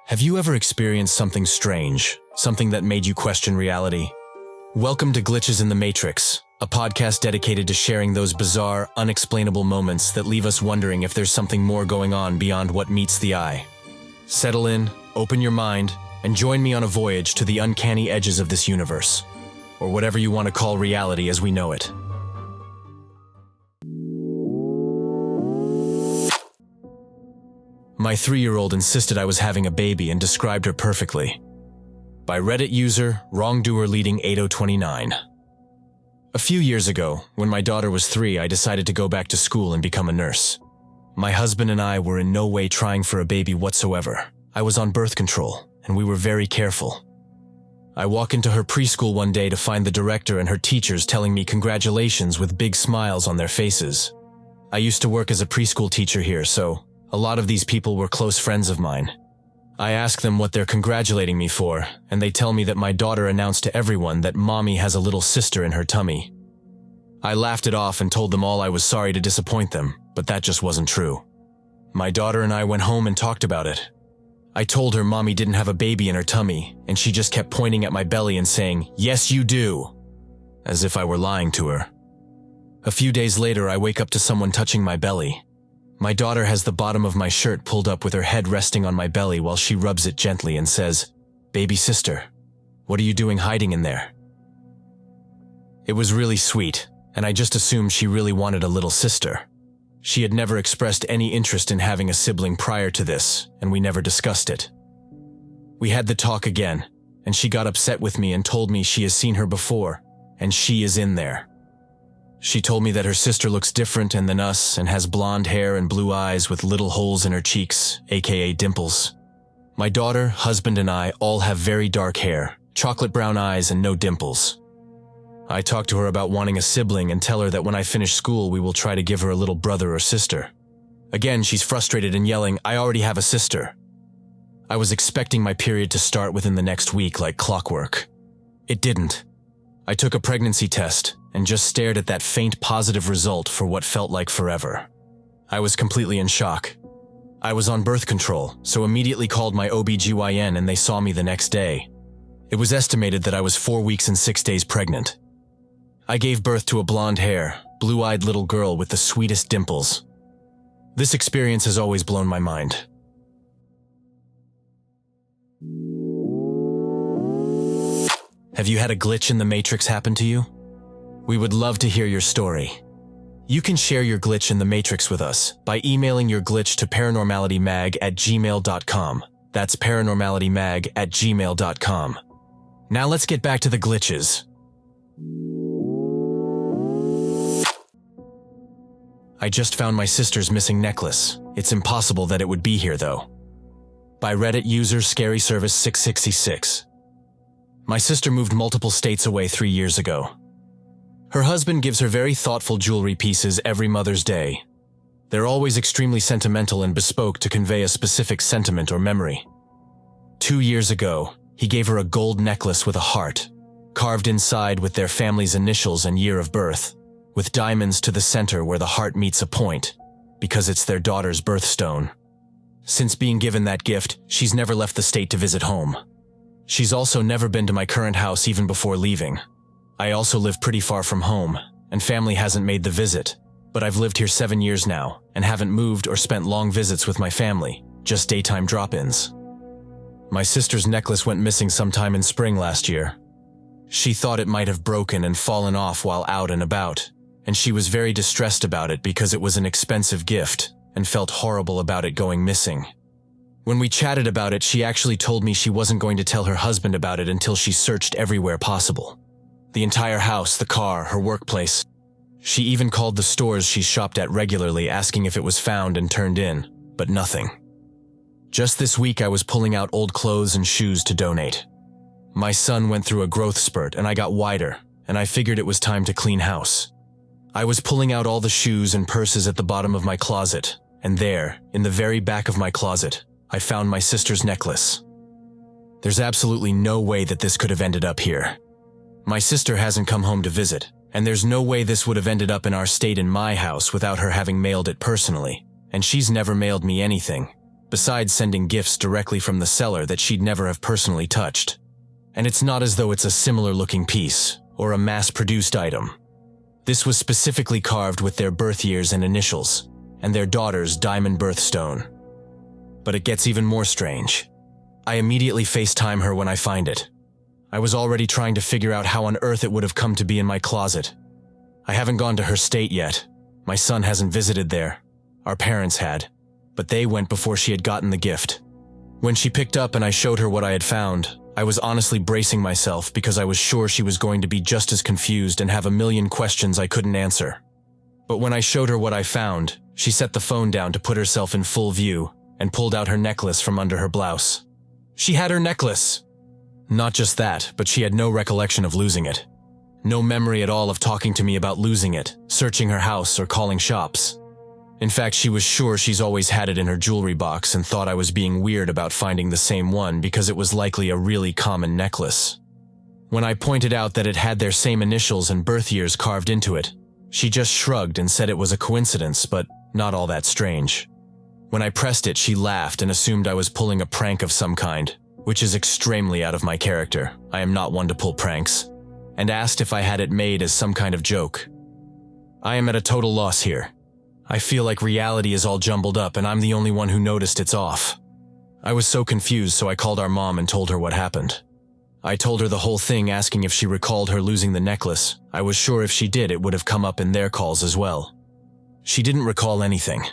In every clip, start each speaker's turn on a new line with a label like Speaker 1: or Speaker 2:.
Speaker 1: Have you ever experienced something strange, something that made you question reality? Welcome to Glitches in the Matrix, a podcast dedicated to sharing those bizarre, unexplainable moments that leave us wondering if there's something more going on beyond what meets the eye. Settle in, open your mind, and join me on a voyage to the uncanny edges of this universe, or whatever you want to call reality as we know it. My 3-year-old insisted I was having a baby and described her perfectly. By Reddit user, Wrongdoer Leading 8029. A few years ago, when my daughter was 3, I decided to go back to school and become a nurse. My husband and I were in no way trying for a baby whatsoever. I was on birth control, and we were very careful. I walk into her preschool one day to find the director and her teachers telling me congratulations with big smiles on their faces. I used to work as a preschool teacher here, so a lot of these people were close friends of mine. I ask them what they're congratulating me for, and they tell me that my daughter announced to everyone that mommy has a little sister in her tummy. I laughed it off and told them all I was sorry to disappoint them, but that just wasn't true. My daughter and I went home and talked about it. I told her mommy didn't have a baby in her tummy, and she just kept pointing at my belly and saying, "Yes, you do," as if I were lying to her. A few days later, I wake up to someone touching my belly. My daughter has the bottom of my shirt pulled up with her head resting on my belly while she rubs it gently and says, "Baby sister, what are you doing hiding in there?" It was really sweet, and I just assumed she really wanted a little sister. She had never expressed any interest in having a sibling prior to this, and we never discussed it. We had the talk again, and she got upset with me and told me she has seen her before, and she is in there. She told me that her sister looks different than us and has blonde hair and blue eyes with little holes in her cheeks, aka dimples. My daughter, husband, and I all have very dark hair, chocolate brown eyes, and no dimples. I talk to her about wanting a sibling and tell her that when I finish school we will try to give her a little brother or sister. Again, she's frustrated and yelling, "I already have a sister." I was expecting my period to start within the next week like clockwork. It didn't. I took a pregnancy test and just stared at that faint positive result for what felt like forever. I was completely in shock. I was on birth control, so immediately called my OBGYN and they saw me the next day. It was estimated that I was 4 weeks and 6 days pregnant. I gave birth to a blonde-hair, blue-eyed little girl with the sweetest dimples. This experience has always blown my mind. Have you had a glitch in the Matrix happen to you? We would love to hear your story. You can share your glitch in the Matrix with us by emailing your glitch to paranormalitymag@gmail.com. That's paranormalitymag@gmail.com. Now let's get back to the glitches. I just found my sister's missing necklace. It's impossible that it would be here though. By Reddit user Scary Service 666. My sister moved multiple states away 3 years ago. Her husband gives her very thoughtful jewelry pieces every Mother's Day. They're always extremely sentimental and bespoke to convey a specific sentiment or memory. 2 years ago, he gave her a gold necklace with a heart, carved inside with their family's initials and year of birth, with diamonds to the center where the heart meets a point, because it's their daughter's birthstone. Since being given that gift, she's never left the state to visit home. She's also never been to my current house even before leaving. I also live pretty far from home, and family hasn't made the visit, but I've lived here 7 years now and haven't moved or spent long visits with my family, just daytime drop-ins. My sister's necklace went missing sometime in spring last year. She thought it might have broken and fallen off while out and about, and she was very distressed about it because it was an expensive gift and felt horrible about it going missing. When we chatted about it, she actually told me she wasn't going to tell her husband about it until she searched everywhere possible. The entire house, the car, her workplace. She even called the stores she shopped at regularly asking if it was found and turned in, but nothing. Just this week I was pulling out old clothes and shoes to donate. My son went through a growth spurt and I got wider, and I figured it was time to clean house. I was pulling out all the shoes and purses at the bottom of my closet, and there, in the very back of my closet, I found my sister's necklace. There's absolutely no way that this could have ended up here. My sister hasn't come home to visit, and there's no way this would have ended up in our state in my house without her having mailed it personally, and she's never mailed me anything. besides sending gifts directly from the seller that she'd never have personally touched. And it's not as though it's a similar-looking piece, or a mass-produced item. This was specifically carved with their birth years and initials, and their daughter's diamond birthstone. But it gets even more strange. I immediately FaceTime her when I find it. I was already trying to figure out how on earth it would have come to be in my closet. I haven't gone to her state yet. My son hasn't visited there. Our parents had, but they went before she had gotten the gift. When she picked up and I showed her what I had found, I was honestly bracing myself because I was sure she was going to be just as confused and have a million questions I couldn't answer. But when I showed her what I found, she set the phone down to put herself in full view and pulled out her necklace from under her blouse. She had her necklace! Not just that, but she had no recollection of losing it. No memory at all of talking to me about losing it, searching her house, or calling shops. In fact, she was sure she's always had it in her jewelry box and thought I was being weird about finding the same one because it was likely a really common necklace. When I pointed out that it had their same initials and birth years carved into it, she just shrugged and said it was a coincidence, but not all that strange. When I pressed it, she laughed and assumed I was pulling a prank of some kind, which is extremely out of my character. I am not one to pull pranks, and asked if I had it made as some kind of joke. I am at a total loss here. I feel like reality is all jumbled up and I'm the only one who noticed it's off. I was so confused, so I called our mom and told her what happened. I told her the whole thing, asking if she recalled her losing the necklace. I was sure if she did, it would have come up in their calls as well. She didn't recall anything.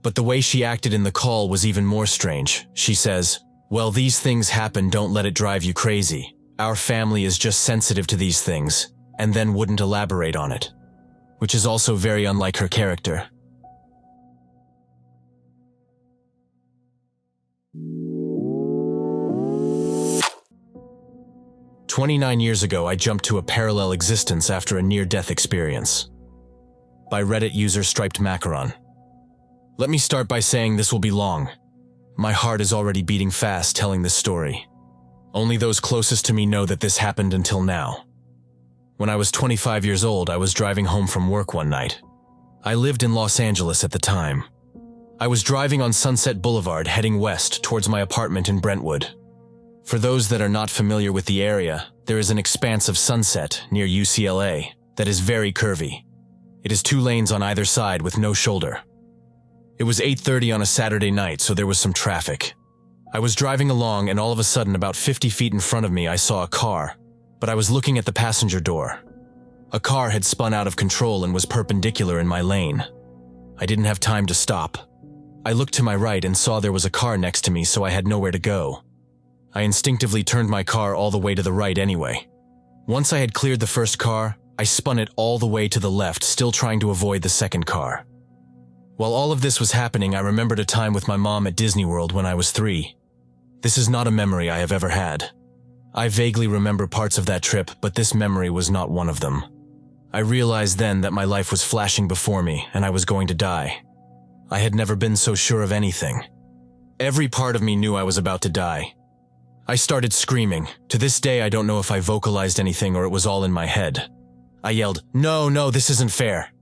Speaker 1: But the way she acted in the call was even more strange. She says, "Well, these things happen, don't let it drive you crazy. Our family is just sensitive to these things," and then wouldn't elaborate on it. Which is also very unlike her character. "29 years ago, I jumped to a parallel existence after a near-death experience." By Reddit user stripedmacaron. Let me start by saying this will be long. My heart is already beating fast telling this story. Only those closest to me know that this happened until now. When I was 25 years old, I was driving home from work one night. I lived in Los Angeles at the time. I was driving on Sunset Boulevard heading west towards my apartment in Brentwood. For those that are not familiar with the area, there is an expanse of Sunset near UCLA that is very curvy. It is 2 lanes on either side with no shoulder. It was 8:30 on a Saturday night, so there was some traffic. I was driving along and all of a sudden, about 50 feet in front of me, I saw a car, but I was looking at the passenger door. A car had spun out of control and was perpendicular in my lane. I didn't have time to stop. I looked to my right and saw there was a car next to me, so I had nowhere to go. I instinctively turned my car all the way to the right anyway. Once I had cleared the first car, I spun it all the way to the left, still trying to avoid the second car. While all of this was happening, I remembered a time with my mom at Disney World when I was 3. This is not a memory I have ever had. I vaguely remember parts of that trip, but this memory was not one of them. I realized then that my life was flashing before me and I was going to die. I had never been so sure of anything. Every part of me knew I was about to die. I started screaming. To this day, I don't know if I vocalized anything or it was all in my head. I yelled, No, this isn't fair.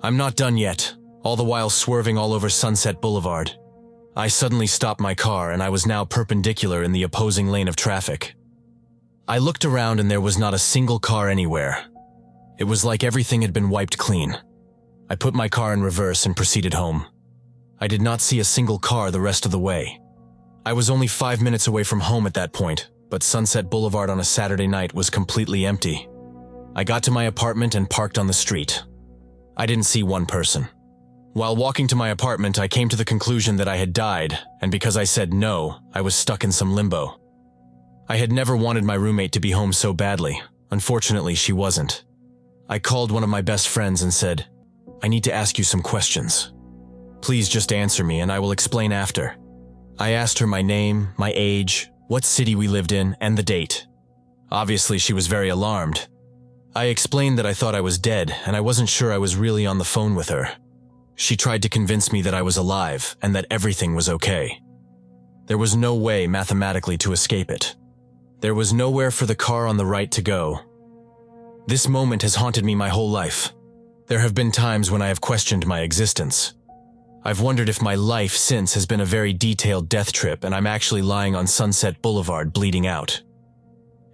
Speaker 1: I'm not done yet," all the while swerving all over Sunset Boulevard. I suddenly stopped my car and I was now perpendicular in the opposing lane of traffic. I looked around and there was not a single car anywhere. It was like everything had been wiped clean. I put my car in reverse and proceeded home. I did not see a single car the rest of the way. I was only 5 minutes away from home at that point, but Sunset Boulevard on a Saturday night was completely empty. I got to my apartment and parked on the street. I didn't see one person. While walking to my apartment, I came to the conclusion that I had died, and because I said no, I was stuck in some limbo. I had never wanted my roommate to be home so badly. Unfortunately, she wasn't. I called one of my best friends and said, "I need to ask you some questions. Please just answer me and I will explain after." I asked her my name, my age, what city we lived in, and the date. Obviously, she was very alarmed. I explained that I thought I was dead and I wasn't sure I was really on the phone with her. She tried to convince me that I was alive and that everything was okay. There was no way mathematically to escape it. There was nowhere for the car on the right to go. This moment has haunted me my whole life. There have been times when I have questioned my existence. I've wondered if my life since has been a very detailed death trip and I'm actually lying on Sunset Boulevard bleeding out.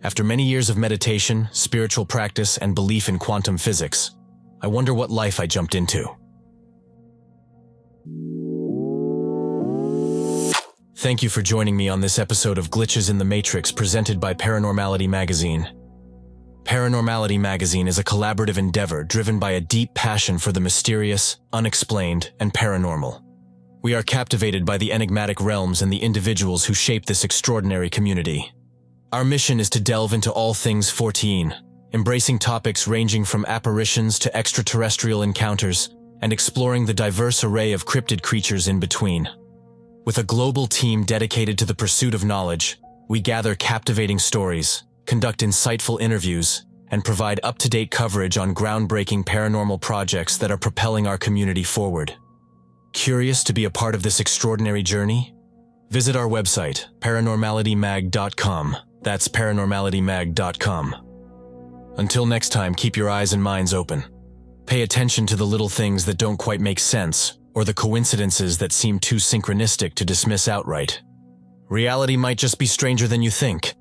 Speaker 1: After many years of meditation, spiritual practice, and belief in quantum physics, I wonder what life I jumped into. Thank you for joining me on this episode of Glitches in the Matrix presented by Paranormality magazine. Paranormality magazine is a collaborative endeavor driven by a deep passion for the mysterious, unexplained, and paranormal. We are captivated by the enigmatic realms and the individuals who shape this extraordinary community. Our mission is to delve into all things 14, embracing topics ranging from apparitions to extraterrestrial encounters and exploring the diverse array of cryptid creatures in between. With a global team dedicated to the pursuit of knowledge, we gather captivating stories, conduct insightful interviews, and provide up-to-date coverage on groundbreaking paranormal projects that are propelling our community forward. Curious to be a part of this extraordinary journey? Visit our website, paranormalitymag.com. That's paranormalitymag.com. Until next time, keep your eyes and minds open. Pay attention to the little things that don't quite make sense, or the coincidences that seem too synchronistic to dismiss outright. Reality might just be stranger than you think.